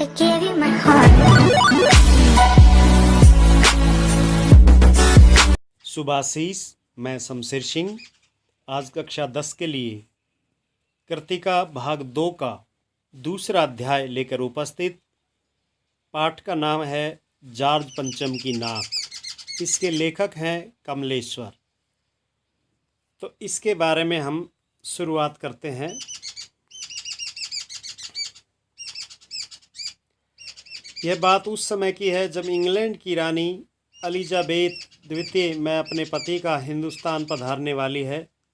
I gave you my heart. शुभाशीष, मैं शमशेर सिंह आज कक्षा 10 के लिए कृतिका भाग 2 का दूसरा अध्याय लेकर उपस्थित। पाठ का नाम है जॉर्ज पंचम की नाक। इसके लेखक हैं कमलेश्वर। तो इसके बारे में हम शुरुआत करते हैं। यह बात उस समय की है जब इंग्लैंड की रानी एलिजाबेथ द्वितीय में अपने पति का हिंदुस्तान पधारने वाली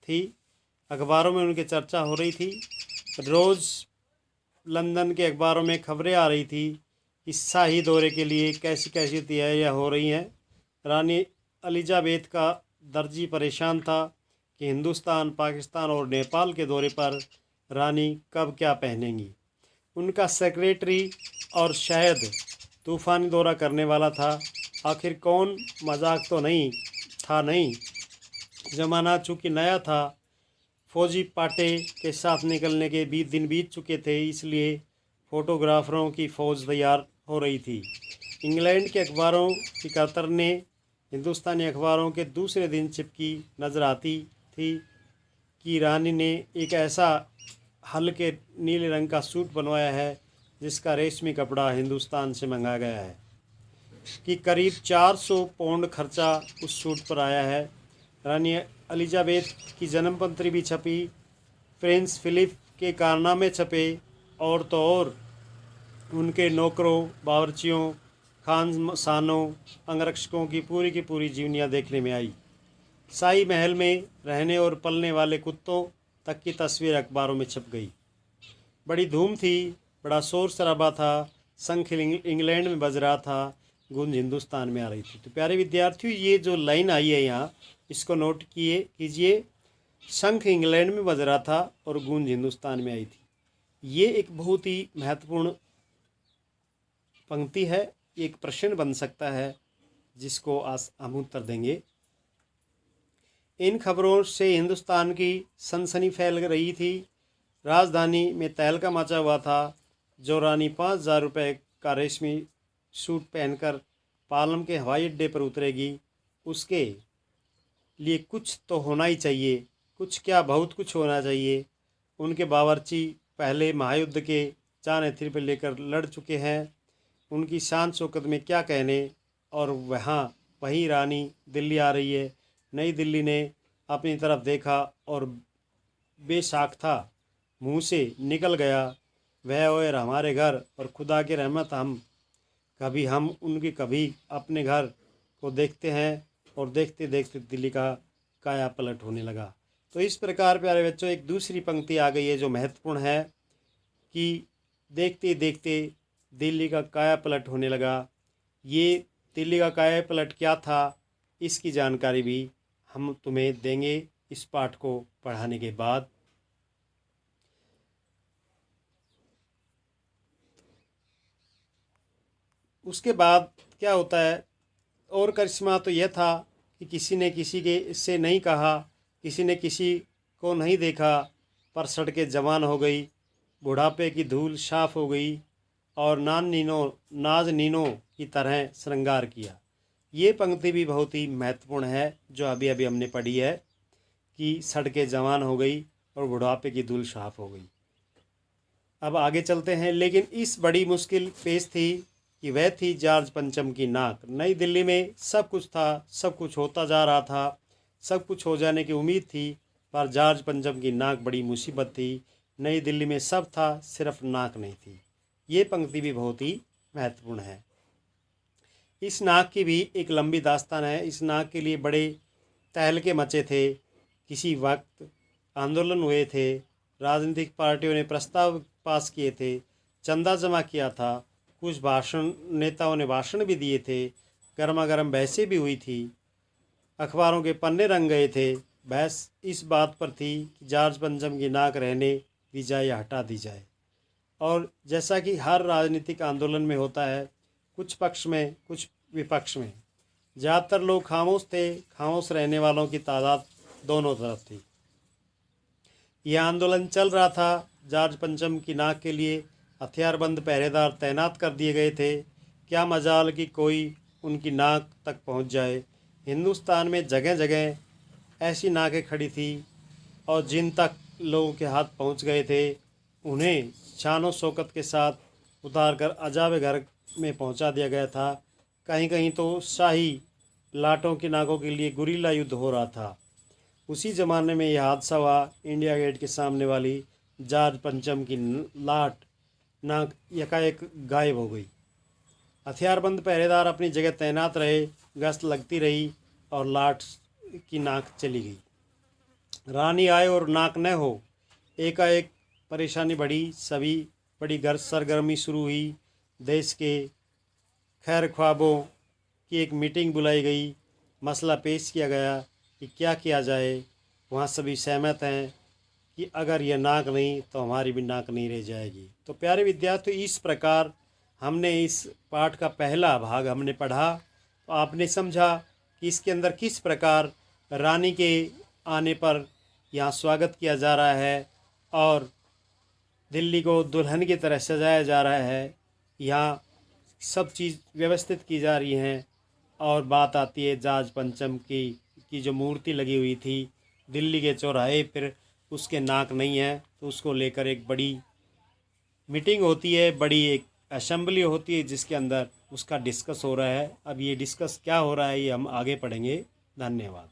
थी। अखबारों में उनकी चर्चा हो रही थी। रोज़ लंदन के अखबारों में खबरें आ रही थी कि शाही दौरे के लिए कैसी कैसी तैयारियां हो रही हैं। रानी एलिजाबेथ का दर्जी परेशान था कि हिंदुस्तान, पाकिस्तान और नेपाल के दौरे पर रानी कब क्या पहनेंगी। उनका सेक्रेटरी और शायद तूफ़ानी दौरा करने वाला था। आखिर कौन, मजाक तो नहीं था। नहीं, ज़माना चूँकि नया था, फौजी पाटे के साथ निकलने के 20 दिन बीत चुके थे, इसलिए फ़ोटोग्राफरों की फ़ौज तैयार हो रही थी। इंग्लैंड के अखबारों की कतरने हिंदुस्तानी अखबारों के दूसरे दिन चिपकी नज़र आती थी कि रानी ने एक ऐसा हल्के नीले रंग का सूट बनवाया है जिसका रेशमी कपड़ा हिंदुस्तान से मंगाया गया है, कि करीब 400 पाउंड खर्चा उस सूट पर आया है। रानी एलिजाबेथ की जन्मपत्री भी छपी, प्रिंस फिलिप के कारनामे छपे, और तो और उनके नौकरों, बावर्चियों, खानसानों, अंगरक्षकों की पूरी जीवनियाँ देखने में आई। शाही महल में रहने और पलने वाले कुत्तों तक की तस्वीर अखबारों में छप गई। बड़ी धूम थी, बड़ा शोर शराबा था। शंख इंग्लैंड में बज रहा था, गूंज हिंदुस्तान में आ रही थी। तो प्यारे विद्यार्थियों, ये जो लाइन आई है यहाँ, इसको नोट कीजिए। शंख इंग्लैंड में बज रहा था और गूंज हिंदुस्तान में आई थी। ये एक बहुत ही महत्वपूर्ण पंक्ति है। एक प्रश्न बन सकता है जिसको आज हम उत्तर देंगे। इन खबरों से हिंदुस्तान की सनसनी फैल रही थी। राजधानी में तहलका मचा हुआ था। जो रानी 5,000 रुपये का रेशमी सूट पहनकर पालम के हवाई अड्डे पर उतरेगी, उसके लिए कुछ तो होना ही चाहिए। कुछ क्या, बहुत कुछ होना चाहिए। उनके बावर्ची पहले महायुद्ध के चाणक्य पर लेकर लड़ चुके हैं। उनकी शान शौकत में क्या कहने। और वही रानी दिल्ली आ रही है। नई दिल्ली ने अपनी तरफ देखा और बेसाख्ता मुँह से निकल गया, वह और हमारे घर और खुदा की रहमत, हम उनकी कभी अपने घर को देखते हैं। और देखते देखते दिल्ली का काया पलट होने लगा। तो इस प्रकार प्यारे बच्चों, एक दूसरी पंक्ति आ गई है जो महत्वपूर्ण है कि देखते देखते दिल्ली का काया पलट होने लगा। ये दिल्ली का काया पलट क्या था, इसकी जानकारी भी हम तुम्हें देंगे इस पाठ को पढ़ाने के बाद। उसके बाद क्या होता है, और करिश्मा तो यह था कि किसी ने किसी के इससे नहीं कहा, किसी ने किसी को नहीं देखा, पर सड़कें जवान हो गई, बुढ़ापे की धूल साफ हो गई और नाज नीनों की तरह श्रृंगार किया। ये पंक्ति भी बहुत ही महत्वपूर्ण है जो अभी अभी हमने पढ़ी है कि सड़कें जवान हो गई और बुढ़ापे की धूल साफ हो गई। अब आगे चलते हैं। लेकिन इस बड़ी मुश्किल पेश थी कि वह थी जॉर्ज पंचम की नाक। नई दिल्ली में सब कुछ था, सब कुछ होता जा रहा था, सब कुछ हो जाने की उम्मीद थी, पर जॉर्ज पंचम की नाक बड़ी मुसीबत थी। नई दिल्ली में सब था, सिर्फ नाक नहीं थी। ये पंक्ति भी बहुत ही महत्वपूर्ण है। इस नाक की भी एक लंबी दास्तान है। इस नाक के लिए बड़े तहलके मचे थे। किसी वक्त आंदोलन हुए थे, राजनीतिक पार्टियों ने प्रस्ताव पास किए थे, चंदा जमा किया था, कुछ नेताओं ने भाषण भी दिए थे, गर्मा गर्म बहसें भी हुई थी, अखबारों के पन्ने रंग गए थे। बहस इस बात पर थी कि जॉर्ज पंचम की नाक रहने दी जाए या हटा दी जाए। और जैसा कि हर राजनीतिक आंदोलन में होता है, कुछ पक्ष में कुछ विपक्ष में। ज़्यादातर लोग खामोश थे, खामोश रहने वालों की तादाद दोनों तरफ थी। यह आंदोलन चल रहा था जॉर्ज पंचम की नाक के लिए। हथियारबंद पहरेदार तैनात कर दिए गए थे। क्या मजाल कि कोई उनकी नाक तक पहुंच जाए। हिंदुस्तान में जगह जगह ऐसी नाकें खड़ी थी और जिन तक लोगों के हाथ पहुंच गए थे उन्हें शानो शौकत के साथ उतार कर अजाब घर में पहुंचा दिया गया था। कहीं कहीं तो शाही लाटों की नाकों के लिए गुरीला युद्ध हो रहा था। उसी ज़माने में यह हादसा हुआ। इंडिया गेट के सामने वाली जॉर्ज पंचम की लाट नाक यकाएक गायब हो गई। हथियारबंद पहरेदार अपनी जगह तैनात रहे, गश्त लगती रही और लाट की नाक चली गई। रानी आए और नाक न हो, एकाएक परेशानी बढ़ी। सभी बड़ी सरगर्मी शुरू हुई। देश के खैर ख्वाबों की एक मीटिंग बुलाई गई। मसला पेश किया गया कि क्या किया जाए। वहाँ सभी सहमत हैं कि अगर यह नाक नहीं तो हमारी भी नाक नहीं रह जाएगी। तो प्यारे विद्यार्थियों, इस प्रकार हमने इस पाठ का पहला भाग हमने पढ़ा। तो आपने समझा कि इसके अंदर किस प्रकार रानी के आने पर यहाँ स्वागत किया जा रहा है और दिल्ली को दुल्हन की तरह सजाया जा रहा है। यहाँ सब चीज़ व्यवस्थित की जा रही हैं। और बात आती है जॉर्ज पंचम की जो मूर्ति लगी हुई थी दिल्ली के चौराहे पर, उसके नाक नहीं है, तो उसको लेकर एक बड़ी मीटिंग होती है, बड़ी एक असेंबली होती है जिसके अंदर उसका डिस्कस हो रहा है। अब ये डिस्कस क्या हो रहा है ये हम आगे पढ़ेंगे। धन्यवाद।